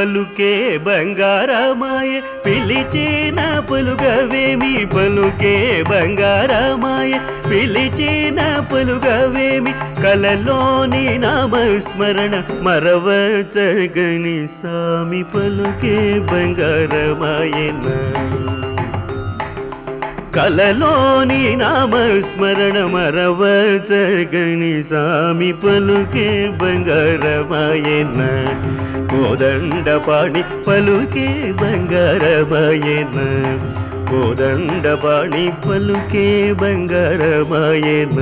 పలుకే బంగారమాయ పిలిచిన పలుగవేమి పలుకే బంగారమాయ పిలిచిన పలుగవేమి కలలోని నామస్మరణ మరవచగని సామి పలుకే బంగారమాయన కలలోని నామస్మరణ మరవచగని సామి పలుకే బంగారమాయన కోదండపాణి పలుకే బంగారమాయన కోదండపాణి పలుకే బంగారమాయన